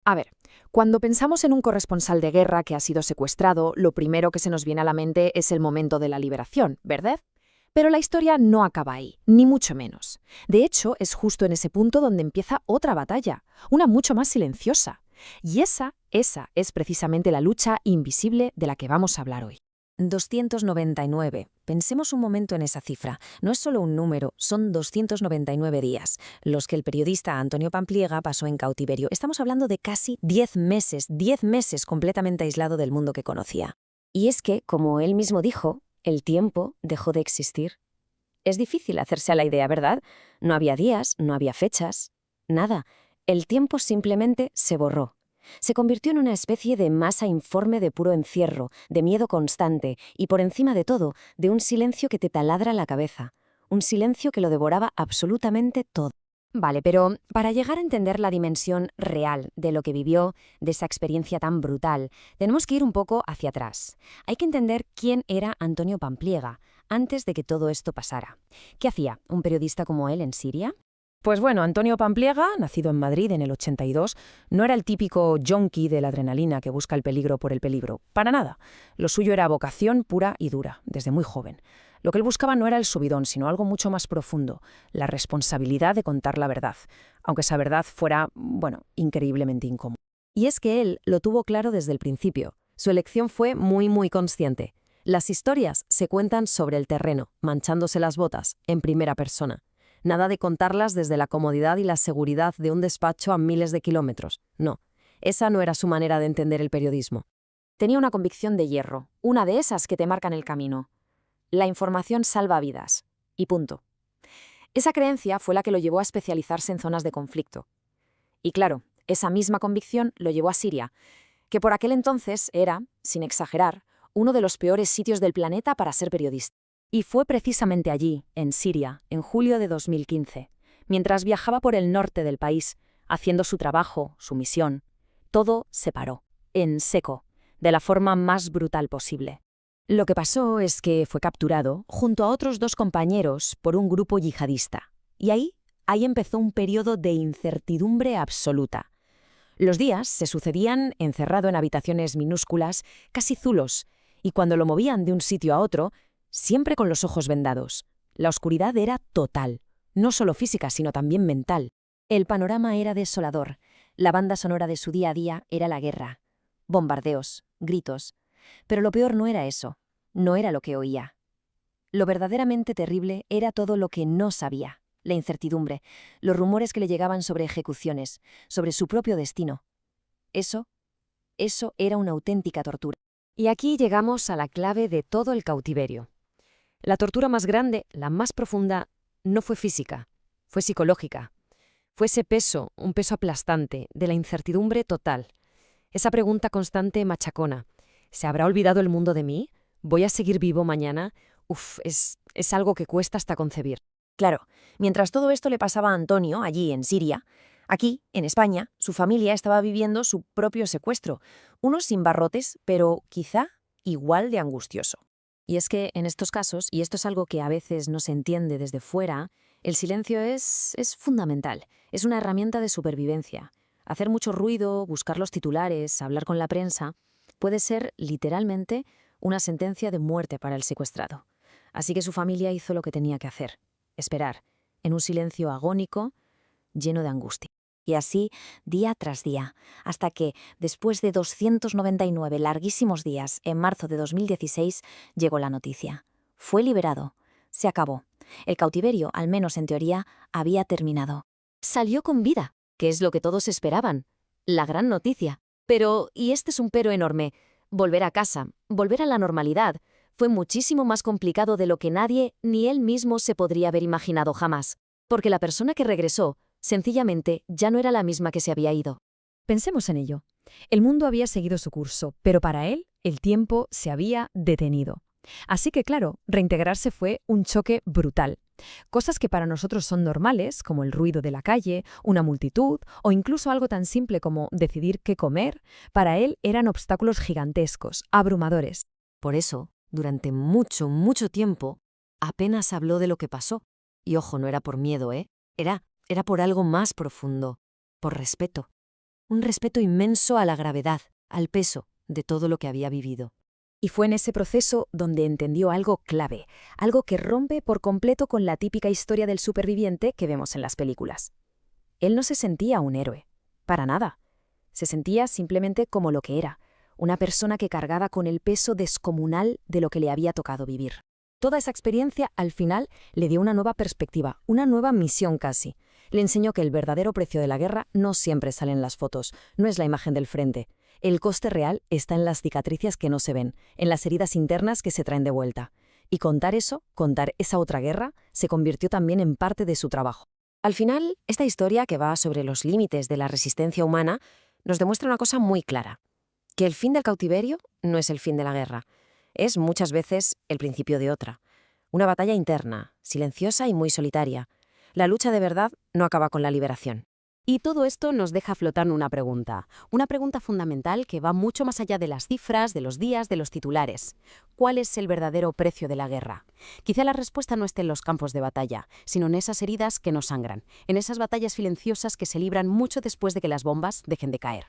A ver, cuando pensamos en un corresponsal de guerra que ha sido secuestrado, lo primero que se nos viene a la mente es el momento de la liberación, ¿verdad? Pero la historia no acaba ahí, ni mucho menos. De hecho, es justo en ese punto donde empieza otra batalla, una mucho más silenciosa. Y esa es precisamente la lucha invisible de la que vamos a hablar hoy. 299. Pensemos un momento en esa cifra. No es solo un número, son 299 días, los que el periodista Antonio Pampliega pasó en cautiverio. Estamos hablando de casi 10 meses completamente aislado del mundo que conocía. Y es que, como él mismo dijo, el tiempo dejó de existir. Es difícil hacerse a la idea, ¿verdad? No había días, no había fechas, nada. El tiempo simplemente se borró. Se convirtió en una especie de masa informe de puro encierro, de miedo constante y, por encima de todo, de un silencio que te taladra la cabeza. Un silencio que lo devoraba absolutamente todo. Vale, pero para llegar a entender la dimensión real de lo que vivió, de esa experiencia tan brutal, tenemos que ir un poco hacia atrás. Hay que entender quién era Antonio Pampliega antes de que todo esto pasara. ¿Qué hacía un periodista como él en Siria? Pues bueno, Antonio Pampliega, nacido en Madrid en el 82, no era el típico yonki de la adrenalina que busca el peligro por el peligro. Para nada. Lo suyo era vocación pura y dura, desde muy joven. Lo que él buscaba no era el subidón, sino algo mucho más profundo, la responsabilidad de contar la verdad, aunque esa verdad fuera, bueno, increíblemente incómoda. Y es que él lo tuvo claro desde el principio. Su elección fue muy consciente. Las historias se cuentan sobre el terreno, manchándose las botas, en primera persona. Nada de contarlas desde la comodidad y la seguridad de un despacho a miles de kilómetros. No, esa no era su manera de entender el periodismo. Tenía una convicción de hierro, una de esas que te marcan el camino. La información salva vidas. Y punto. Esa creencia fue la que lo llevó a especializarse en zonas de conflicto. Y claro, esa misma convicción lo llevó a Siria, que por aquel entonces era, sin exagerar, uno de los peores sitios del planeta para ser periodista. Y fue precisamente allí, en Siria, en julio de 2015, mientras viajaba por el norte del país, haciendo su trabajo, su misión. Todo se paró, en seco, de la forma más brutal posible. Lo que pasó es que fue capturado, junto a otros 2 compañeros, por un grupo yihadista. Y ahí empezó un periodo de incertidumbre absoluta. Los días se sucedían encerrado en habitaciones minúsculas, casi zulos, y cuando lo movían de un sitio a otro, siempre con los ojos vendados. La oscuridad era total, no solo física, sino también mental. El panorama era desolador. La banda sonora de su día a día era la guerra. Bombardeos, gritos. Pero lo peor no era eso, no era lo que oía. Lo verdaderamente terrible era todo lo que no sabía. La incertidumbre, los rumores que le llegaban sobre ejecuciones, sobre su propio destino. Eso era una auténtica tortura. Y aquí llegamos a la clave de todo el cautiverio. La tortura más grande, la más profunda, no fue física, fue psicológica. Fue ese peso, un peso aplastante, de la incertidumbre total. Esa pregunta constante machacona. ¿Se habrá olvidado el mundo de mí? ¿Voy a seguir vivo mañana? Es algo que cuesta hasta concebir. Claro, mientras todo esto le pasaba a Antonio, allí en Siria, aquí, en España, su familia estaba viviendo su propio secuestro, uno sin barrotes, pero quizá igual de angustioso. Y es que en estos casos, y esto es algo que a veces no se entiende desde fuera, el silencio es fundamental, es una herramienta de supervivencia. Hacer mucho ruido, buscar los titulares, hablar con la prensa, puede ser literalmente una sentencia de muerte para el secuestrado. Así que su familia hizo lo que tenía que hacer, esperar, en un silencio agónico, lleno de angustia. Y así, día tras día, hasta que, después de 299 larguísimos días, en marzo de 2016, llegó la noticia. Fue liberado. Se acabó. El cautiverio, al menos en teoría, había terminado. Salió con vida, que es lo que todos esperaban. La gran noticia. Pero, y este es un pero enorme, volver a casa, volver a la normalidad, fue muchísimo más complicado de lo que nadie, ni él mismo, se podría haber imaginado jamás. Porque la persona que regresó, sencillamente, ya no era la misma que se había ido. Pensemos en ello. El mundo había seguido su curso, pero para él el tiempo se había detenido. Así que, claro, reintegrarse fue un choque brutal. Cosas que para nosotros son normales, como el ruido de la calle, una multitud o incluso algo tan simple como decidir qué comer, para él eran obstáculos gigantescos, abrumadores. Por eso, durante mucho tiempo, apenas habló de lo que pasó. Y ojo, no era por miedo, Era por algo más profundo, por respeto. un respeto inmenso a la gravedad, al peso de todo lo que había vivido. Y fue en ese proceso donde entendió algo clave, algo que rompe por completo con la típica historia del superviviente que vemos en las películas. Él no se sentía un héroe, para nada. Se sentía simplemente como lo que era, una persona que cargaba con el peso descomunal de lo que le había tocado vivir. Toda esa experiencia, al final, le dio una nueva perspectiva, una nueva misión casi. Le enseñó que el verdadero precio de la guerra no siempre sale en las fotos, no es la imagen del frente. El coste real está en las cicatrices que no se ven, en las heridas internas que se traen de vuelta. Y contar esa otra guerra, se convirtió también en parte de su trabajo. Al final, esta historia, que va sobre los límites de la resistencia humana, nos demuestra una cosa muy clara: que el fin del cautiverio no es el fin de la guerra. Es muchas veces el principio de otra. Una batalla interna, silenciosa y muy solitaria. La lucha de verdad no acaba con la liberación. Y todo esto nos deja flotando una pregunta fundamental que va mucho más allá de las cifras, de los días, de los titulares. ¿Cuál es el verdadero precio de la guerra? Quizá la respuesta no esté en los campos de batalla, sino en esas heridas que nos sangran, en esas batallas silenciosas que se libran mucho después de que las bombas dejen de caer.